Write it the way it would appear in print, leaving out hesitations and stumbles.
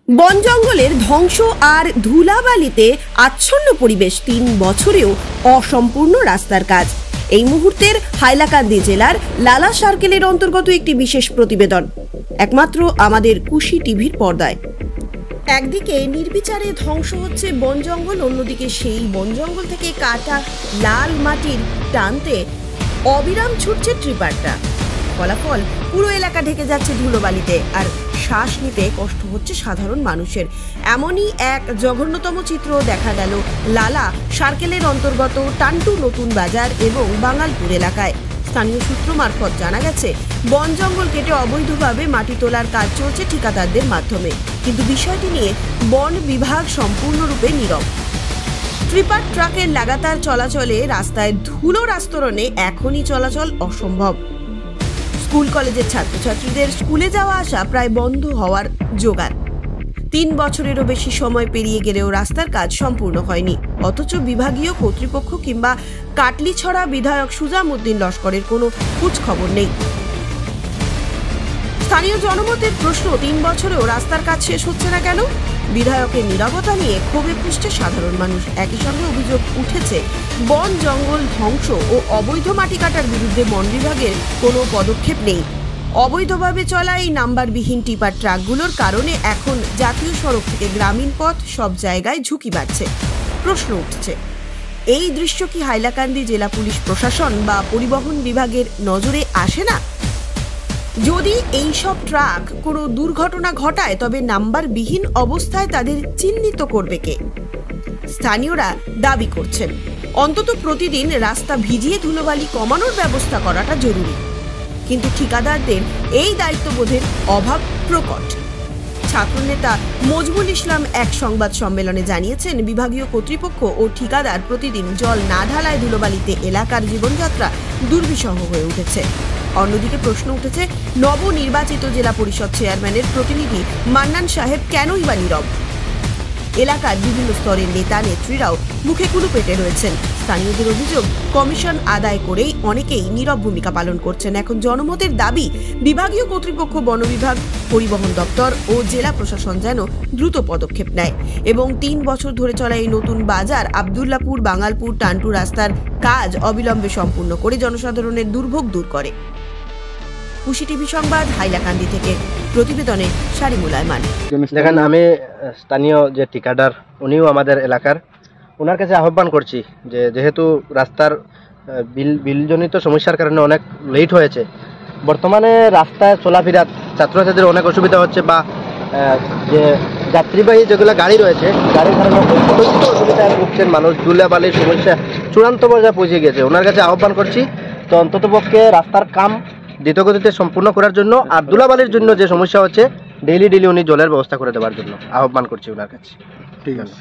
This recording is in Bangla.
বন জঙ্গলের ধ্বংস আর ধুলাবালিতে আচ্ছন্ন পরিবেশ, ৩ বছরেও অসম্পূর্ণ রাস্তার কাজ। এই মুহূর্তের হাইলাকান্দি জেলার লালা সার্কেলের অন্তর্গত একটি বিশেষ প্রতিবেদন, একমাত্র আমাদের কুশি টিভির পর্দায়। একদিকে নির্বিচারে ধ্বংস হচ্ছে বন জঙ্গল, অন্যদিকে সেই বন জঙ্গল থেকে কাটা লাল মাটির টানতে অবিরাম ছুটছে ট্রিপারটা। ফলাফল, পুরো এলাকা ঢেকে যাচ্ছে ধুলোবালিতে, আর শ্বাস নিতে কষ্ট হচ্ছে সাধারণ মানুষের। এমনই এক জঘন্যতম চিত্র দেখা গেল লালা সার্কেলের অন্তর্গত টান্টু নতুন বাজার এবং বাঙালপুর এলাকায়। স্থানীয় সূত্র মারফত জানা গেছে, বন জঙ্গল কেটে অবৈধভাবে মাটি তোলার কাজ চলছে ঠিকাদারদের মাধ্যমে, কিন্তু বিষয়টি নিয়ে বন বিভাগ সম্পূর্ণরূপে নীরব। ট্রিপার ট্রাকের লাগাতার চলাচলে রাস্তায় ধুলোর আস্তরণে এখনই চলাচল অসম্ভব। স্কুল কলেজের ছাত্রছাত্রীদের স্কুলে যাওয়া আসা প্রায় বন্ধ হওয়ার জোগাড়। ৩ বছরেরও বেশি সময় পেরিয়ে গেলেও রাস্তার কাজ সম্পূর্ণ হয়নি, অথচ বিভাগীয় কর্তৃপক্ষ কিংবা কাটলিছড়া বিধায়ক সুজামউদ্দিন লস্করের কোনো খোঁজ খবর নেই। স্থানীয় জনমতের প্রশ্ন, ৩ বছরেও রাস্তার কাজ শেষ হচ্ছে না কেন? বিধায়কের নীরবতা নিয়ে ক্ষোভে ফুঁসছে সাধারণ মানুষ। একই সঙ্গে অভিযোগ উঠেছে, বন জঙ্গল ধ্বংস ও অবৈধ মাটি কাটার বিরুদ্ধে বন বিভাগের কোনো পদক্ষেপ নেই। অবৈধভাবে চলা এই নাম্বারবিহীন টিপার ট্রাকগুলোর কারণে এখন জাতীয় সড়ক থেকে গ্রামীণ পথ সব জায়গায় ঝুঁকি বাড়ছে। প্রশ্ন উঠছে, এই দৃশ্য কি হাইলাকান্দি জেলা পুলিশ প্রশাসন বা পরিবহন বিভাগের নজরে আসে না? যদি এই সব ট্রাক কোনো দুর্ঘটনা ঘটায়, তবে নাম্বারবিহীন অবস্থায় তাদের চিহ্নিত করবে কে? স্থানীয়রা দাবি করছেন, অন্তত প্রতিদিন রাস্তা ভিজিয়ে ধুলোবালি কমানোর ব্যবস্থা করাটা জরুরি, কিন্তু ঠিকাদারদের এই দায়িত্ববোধের অভাব প্রকট। ছাত্রনেতা মজবুল ইসলাম এক সংবাদ সম্মেলনে জানিয়েছেন, বিভাগীয় কর্তৃপক্ষ ও ঠিকাদার প্রতিদিন জল না ঢালায় ধুলোবালিতে এলাকার জীবনযাত্রা দুর্বিষহ হয়ে উঠেছে। অন্যদিকে প্রশ্ন উঠেছে, নবনির্বাচিত জেলা পরিষদ চেয়ারম্যানের প্রতিনিধি মান্নান সাহেব কেনই বা নীরব? এলাকার বিভিন্ন স্তরের নেতা নেত্রীরাও মুখে কুলু পেটে রয়েছেন। স্থানীয়দের অভিযোগ, কমিশন আদায় করেই অনেকেই নীরব ভূমিকা পালন করছেন। এখন জনমতের দাবি, বিভাগীয় কর্তৃপক্ষ, বন বিভাগ, পরিবহন দপ্তর ও জেলা প্রশাসন যেন দ্রুত পদক্ষেপ নেয় এবং ৩ বছর ধরে চলা এই নতুন বাজার, আবদুল্লাপুর, বাঙালপুর, টান্টু রাস্তার কাজ অবিলম্বে সম্পূর্ণ করে জনসাধারণের দুর্ভোগ দূর করে। কুশি টিভি সংবাদ, হাইলাকান্দি থেকে প্রতিবেদনে শারিমুল আয়মান। দেখেন, আমি স্থানীয় যে ঠিকাদার, উনিও আমাদের এলাকার, ওনার কাছে আহ্বান করছি যে যেহেতু রাস্তার বিলজনিত সমস্যার কারণে অনেক লেট হয়েছে, বর্তমানে রাস্তায় চলাফেরা ছাত্রছাত্রীদের অনেক অসুবিধা হচ্ছে, বা যে যাত্রীবাহী যেগুলো গাড়ি রয়েছে, গাড়ির কারণে অসুবিধায় ভুগছেন মানুষ। ধুলাবালির সমস্যা চূড়ান্ত পর্যায়ে পৌঁছে গেছে। ওনার কাছে আহ্বান করছি, তো অন্ততপক্ষে রাস্তার কাম দ্রুতগতিতে সম্পূর্ণ করার জন্য, আর ধুলাবালির জন্য যে সমস্যা হচ্ছে, ডেইলি উনি জলের ব্যবস্থা করে দেওয়ার জন্য আহ্বান করছি ওনার কাছে। ঠিক আছে।